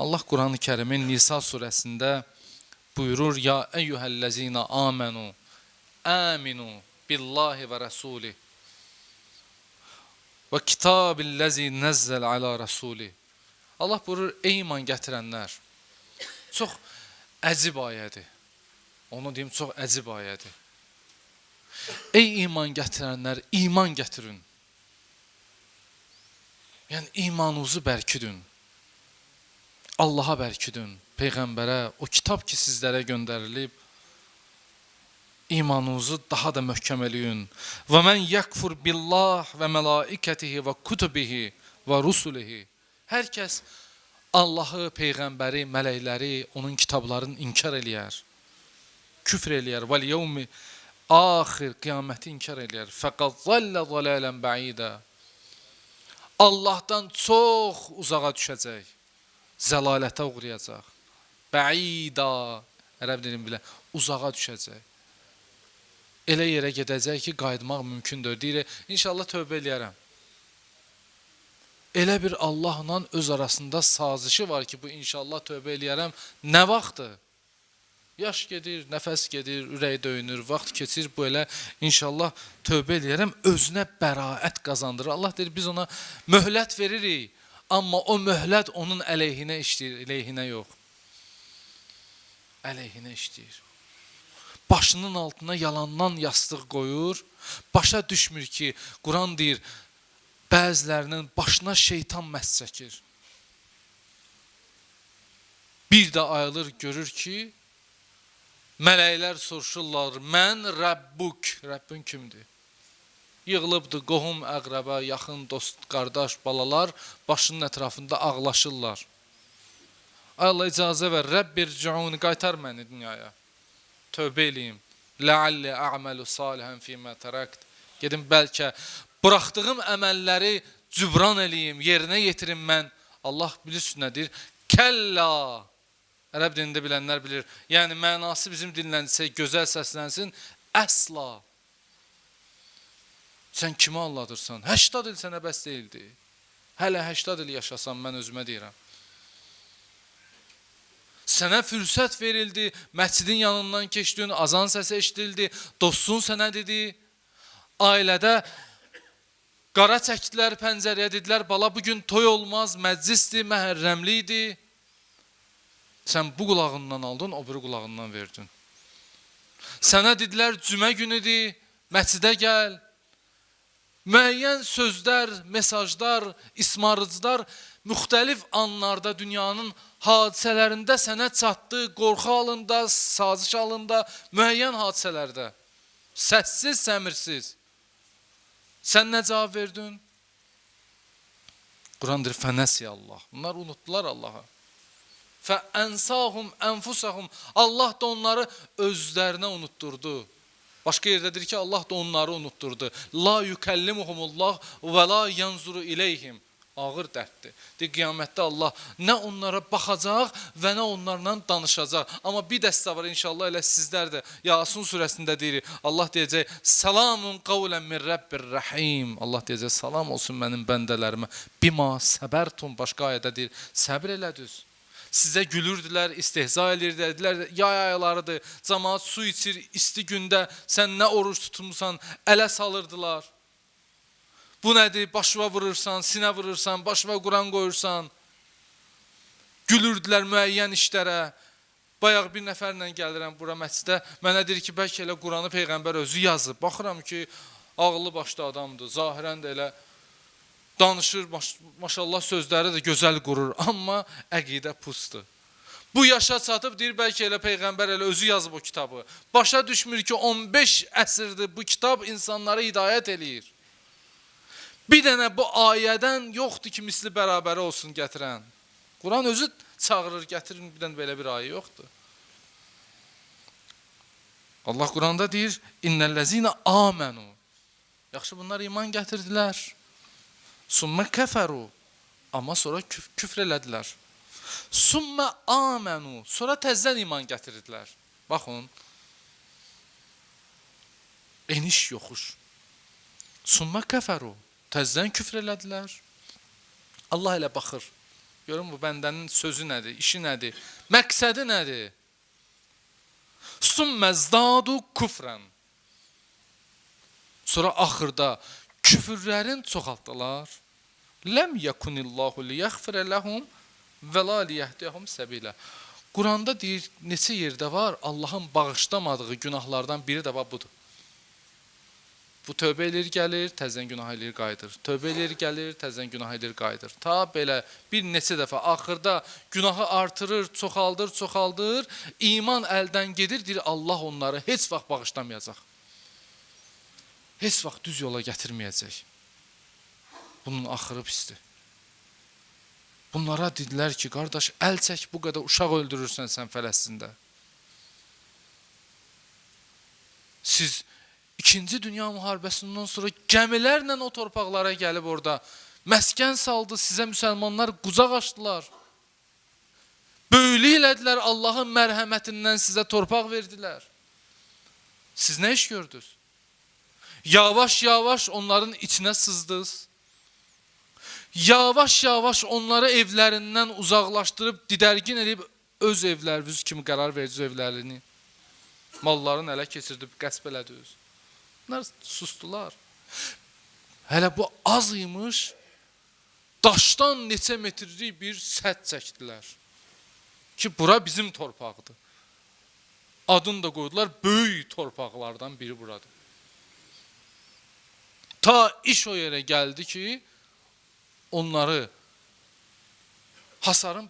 Allah Quran-ı Kərimin Nisa surəsində buyurur: Ya eyyuhellezina amenu aminu billahi ve rasulih ve kitabillezi nezzel ala rasulih. Allah buyurur: ey iman gətirənlər. Çox əcib ayədir. Onu deyim, çox əcib ayədir. Ey iman gətirənlər, iman gətirin. Yəni imanınızı bərkidin. Allaha bərkidin, Peyğəmbərə, o kitab ki sizlərə göndərilib, imanınızı daha da möhkəm eləyin. Və mən yəkfur billah və mələikətihi və kutubihi və rusulihi. Hər kəs Allahı, Peyğəmbəri, mələkləri, onun kitablarını inkar eləyər, küfr eləyər, vəl yevmi axir, qiyaməti inkar eləyər. Fəqad zəllə zələlən bəidə. Allahdan çox uzağa düşəcək, zəlalətə uğrayacaq. Bəida, ərəb dilini bilən, uzağa düşəcək. Elə yerə gedəcək ki, qayıtmaq mümkündür. Deyir, inşallah tövbə eləyərəm. Elə bir Allahla öz arasında sazişi var ki, bu inşallah tövbə eləyərəm. Nə vaxtdır? Yaş gedir, nəfəs gedir, ürək döyünür, vaxt keçir, bu elə inşallah tövbə eləyərəm, özünə bəraət qazandırır. Allah deyir, biz ona möhlət veririk, amma o möhlət onun əleyhinə işləyir, əleyhinə yox. Əleyhinə işləyir. Başının altına yalandan yastıq qoyur, başa düşmür ki, Quran deyir, bəzilərinin başına şeytan məhz çəkir. Bir də ayılır, görür ki, mələklər soruşurlar, mən Rəbbuk, Rəbbin kimdir? Yığılıbdır qohum, əqrəbə, yaxın, dost, qardaş, balalar başının ətrafında ağlaşırlar. Allah icazə ver, Rəbbirciuni, qaytar məni dünyaya. Tövbə eləyim. Ləalli ə'məlu salihən fīmə tərəqd. Gedim, bəlkə buraxdığım əməlləri cübran eləyim, yerinə yetirim mən. Allah bilirsiniz nədir? Kəlla. Ərəb dilində bilənlər bilir. Yəni mənası bizim dinlənsə, gözəl səslənsin, əsla. Sən kimi anladırsan? 80 il sənə bəs deyildi. Hələ 80 il yaşasan, mən özümə deyirəm. Sənə fürsət verildi, məscidin yanından keçdin, azan səsi eşidildi, dostun sənə dedi, ailədə qara çəkdilər pəncərəyə, dedilər, bala bugün toy olmaz, məclisdir, məhərrəmli idi. Sən bu qulağından aldın, o biri qulağından verdin. Sənə dedilər, cümə günüdür, məscidə gəl. Müəyyən sözlər, mesajlar, ismarıcılar müxtəlif anlarda dünyanın hadisələrində sənə çatdı, qorxu halında, saziş halında, müəyyən hadisələrdə. Səssiz, səmirsiz. Sən nə cavab verdin? Quran deyir, fənəsiyə Allah. Bunlar unutdular Allah'a. Fəənsahum ənfusahum. Allah da onları özlərinə unutturdu. Başqa yerdədir ki, Allah da onları unutturdu. La yükəllimuhumullah və la yanzuru ileyhim. Ağır dərddir. Deyir, qiyamətdə Allah nə onlara baxacaq və nə onlarla danışacaq. Amma bir dəstə var inşallah, elə sizlər də Yasin surəsində deyir, Allah deyəcək, salamun qavlən min Rabbir rəhim. Allah deyəcək, salam olsun mənim bəndələrimə. Bima səbərtum, başqa ayədə deyir, səbr elədiniz. Sizə gülürdülər, istehza edirdilər, yay aylarıdır, cəmaat su içir, isti gündə sən nə oruç tutmuşsan, ələ salırdılar. Bu nədir? Başıva vurursan, sinə vurursan, başıva Quran qoyursan. Gülürdülər müəyyən işlərə. Bayaq bir nəfərlə gəlirəm bura məscidə, mənə deyir ki, bəlkə elə Quranı Peyğəmbər özü yazıb. Baxıram ki, ağıllı başlı adamdır, zahirən də elə danışır, maşallah sözləri də gözəl qurur, amma əqidə pustur. Bu yaşa çatıb, deyir, bəlkə elə Peyğəmbər elə özü yazıb o kitabı. Başa düşmür ki, 15 əsrdir bu kitab insanlara hidayət eləyir. Bir dənə bu ayədən yoxdur ki, misli bərabəri olsun gətirən. Quran özü çağırır, gətirin, bir dənə belə bir ayə yoxdur. Allah Quranda deyir, İnnəl-ləzinə amenu. Yaxşı, bunlar iman gətirdilər. Sümmə kəfəru, amma sonra küfr elədilər. Sümmə amenu, sonra təzdən iman gətirdilər. Baxın, eniş yoxuş. Sümmə kəfəru, təzdən küfr elədilər. Allah elə baxır. Görün bu bəndənin sözü nədir, işi nədir, məqsədi nədir? Sümmə zdadu kufran. Sonra axırda küfürlərin çoxaltdılar. Ləm yekunillahu liyaghfira lahum və la liyahdihum səbilə. Quranda deyir, neçə yerdə var, Allahın bağışlamadığı günahlardan biri də var budur. Bu tövbə edir, gəlir, təzən günah edir, qayıdır. Tövbə edir, gəlir, təzən günah edir, qayıdır. Ta belə bir neçə dəfə axırda günahı artırır, çoxaldır, iman əldən gedir, deyir Allah onları heç vaxt bağışlamayacaq. Heç vaxt düz yola gətirməyəcək. Bunun axırı pisdir. Bunlara dedilər ki, qardaş, əl çək, bu qədər uşaq öldürürsən sən Fələstində. Siz İkinci Dünya Müharibəsindən sonra gəmilərlə o torpaqlara gəlib orada məskən saldı, sizə müsəlmanlar qucaq açdılar. Böyülü elədilər, Allahın mərhəmətindən sizə torpaq verdilər. Siz nə iş gördünüz? Yavaş-yavaş onların içinə sızdınız. Yavaş-yavaş onları evlərindən uzaqlaşdırıb, didərgin edib öz evləriniz kimi qərar verəcək evlərini. Mallarını ələ keçirdib, qəsb elədiniz. Bunlar sustular. Hələ bu az imiş, daşdan neçə metrlik bir sədd çəkdilər. Ki, bura bizim torpaqdır. Adını da qoydular, böyük torpaqlardan biri buradır. Ta iş o yerə gəldi ki, onları hasarın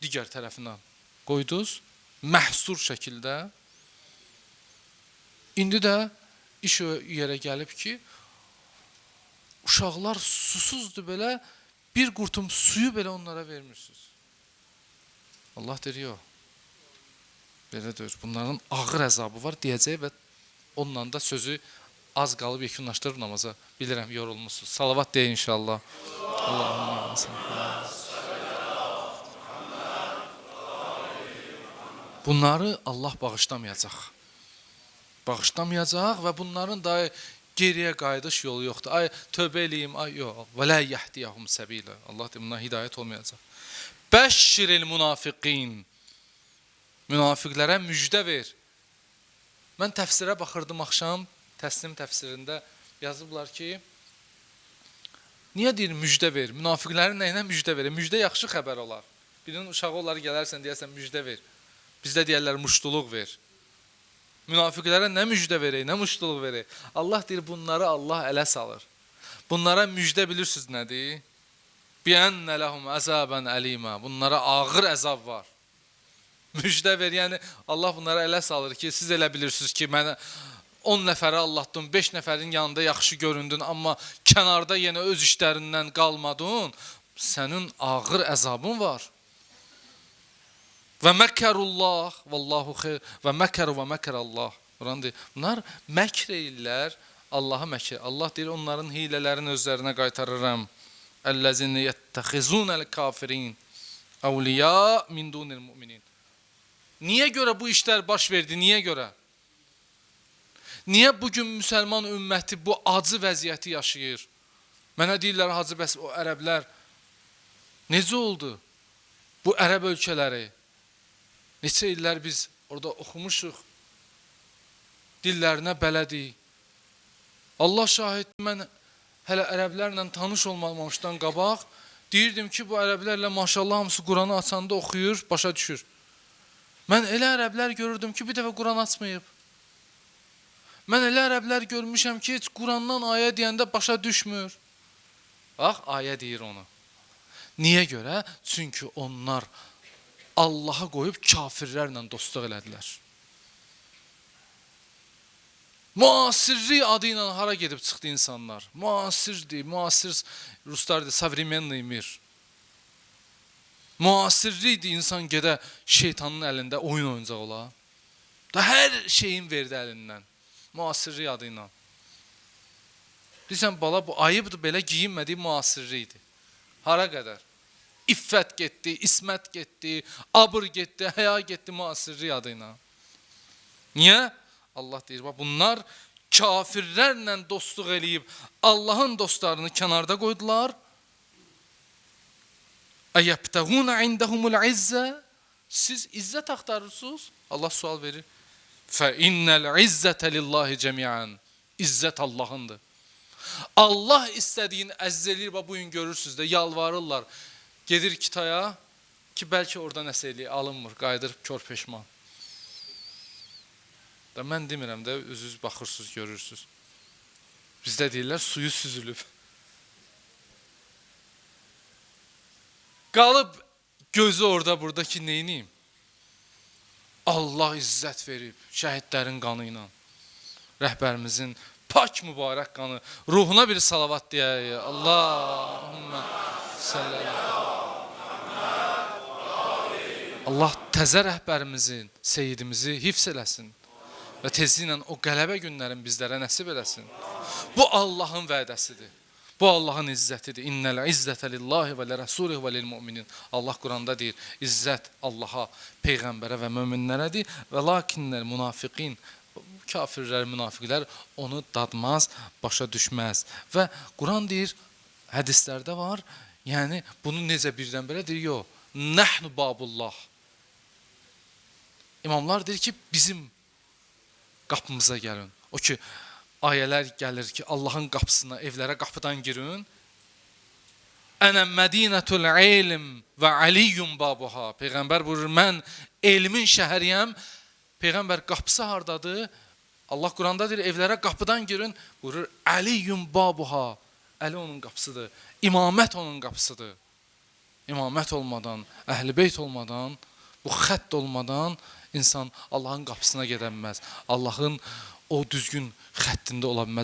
digər tərəfindən qoydunuz, məhsur şəkildə. İndi də iş o yerə gəlib ki, uşaqlar susuzdur belə, bir qurtum suyu belə onlara vermirsiniz. Allah deyir, yox. Belə deyir, bunların ağır əzabı var deyəcək və onunla da sözü az qalıb yekunlaşdırır namaza. Bilirəm, yorulmuşsunuz. Salavat deyin inşallah. Bunları Allah bağışlamayacaq. Bağışlamayacaq və bunların da geriyə qayıdış yolu yoxdur. Ay, tövbə eləyim, ay, yox. Və lə yahdiyahum səbilə. Allah deyir, bundan hidayət olmayacaq. Bəşşiril münafiqin. Münafiqlərə müjdə ver. Mən təfsirə baxırdım axşam, təslim təfsirində yazıblar ki, niyə deyir müjdə ver? Münafiqlərin nəyinə müjdə verir? Müjdə yaxşı xəbər olar. Birinin uşağı olar, gələrsən, deyərsən müjdə ver. Bizdə deyərlər muştuluq ver. Münafiqlərə nə müjdə verək, nə muştuluq verək? Allah deyir, bunları Allah ələ salır. Bunlara müjdə bilirsiniz nədir? Biənnə ləhum əzəbən əlimə. Bunlara ağır əzab var. Müjdə ver, yəni Allah bunlara ələ salır ki, siz elə bilirsiniz ki, mənə 10 nəfəri Allah'dın, 5 nəfərin yanında yaxşı göründün, amma kənarda yenə öz işlərindən qalmadın, sənin ağır əzabın var. Və məkərullah, vallahu xeyr, və məkər və məkərallah. Bunlar məkr edirlər, Allah'a məkr. Allah deyir, onların hilələrini özlərinə qaytarıram. Əl-ləzini yəttəxizunəl kafirin, əvliya min dunil müminin. Niyə görə bu işlər baş verdi, niyə görə? Niyə bugün müsəlman ümməti bu acı vəziyyəti yaşayır? Mənə deyirlər, hacı, bəs o ərəblər necə oldu? Bu ərəb ölkələri, neçə illər biz orada oxumuşuq, dillərinə bələdik. Allah şahid, mən hələ ərəblərlə tanış olmamışdan qabaq, deyirdim ki, bu ərəblərlə maşallah hamısı Quranı açanda oxuyur, başa düşür. Mən elə ərəblər görürdüm ki, bir dəfə Quran açmayıb. Mən elə ərəblər görmüşəm ki, heç Qurandan ayə deyəndə başa düşmür. Bax, ayə deyir onu. Niyə görə? Çünki onlar Allah'a qoyub kafirlərlə dostluq elədilər. Müasirlik adı ilə hara gedib çıxdı insanlar? Müasirdir, müasir Ruslardır, savremenный mir. Müasirlikdir, insan gedə şeytanın əlində oyun oynayacaq ola. Da hər şeyin verdi əlindən. Müasirlik adı ilə. Deyirsən, bala, bu ayıbdır, belə giyinmədiyi müasirlikdir. Hara qədər? İffət getdi, ismət getdi, abır getdi, həya getdi müasirlik adı ilə. Niyə? Allah deyir, bunlar kafirlərlə dostluq eləyib, Allahın dostlarını kənarda qoydular. Əyəbtəğuna indəhumul izzə? Siz izzət axtarırsınız? Allah sual verir. Fə innəl izzətə lillahi cəmiən. İzzət Allahındır. Allah istədiyin əziz eləyir. Bugün görürsünüz də yalvarırlar. Gedir kitaya ki bəlkə orada nəsə eləyir, alınmır, qaydırıb kör peşman. Da mən demirəm də, özünüz baxırsınız, görürsünüz. Bizdə deyirlər, suyu süzülüb. Qalıb gözü orada, burada ki, neyniyim? Allah izzət verib, şəhidlərin qanı ilə. Rəhbərimizin pak mübarək qanı. Ruhuna bir salavat deyək. Allahümmə sallallahu. Allah təzə rəhbərimizin, seyidimizi hifz eləsin. Və tezliklə o qələbə günlərin bizlərə nəsib eləsin. Bu Allahın vədəsidir. Bu Allahın izzətidir. İnnəl izzətə lillahi və lərəsulih və lilmüminin. Allah Quranda deyir, izzət Allaha, Peyğəmbərə və möminlərədir. Və lakinnəl münafiqin, kafirlər, münafiqlər onu dadmaz, başa düşməz. Və Quran deyir, hədislərdə var, yəni bunu necə birdən-birə deyir, yox, nəhnu babullah. İmamlar deyir ki, bizim qapımıza gəlin. O ki, ayələr gəlir ki, Allahın qapısına, evlərə qapıdan girin. Ənə mədinətul ilm və aliyyum babuha. Peyğəmbər buyurur, mən elmin şəhəriyəm. Peyğəmbər qapısı hardadır? Allah Quranda deyir, evlərə qapıdan girin. Buyurur, aliyyum babuha. Əli onun qapısıdır. İmamət onun qapısıdır. İmamət olmadan, əhl-i beyt olmadan, bu xətt olmadan insan Allahın qapısına gedəməz. Allahın o düzgün xəttində ola bilməz.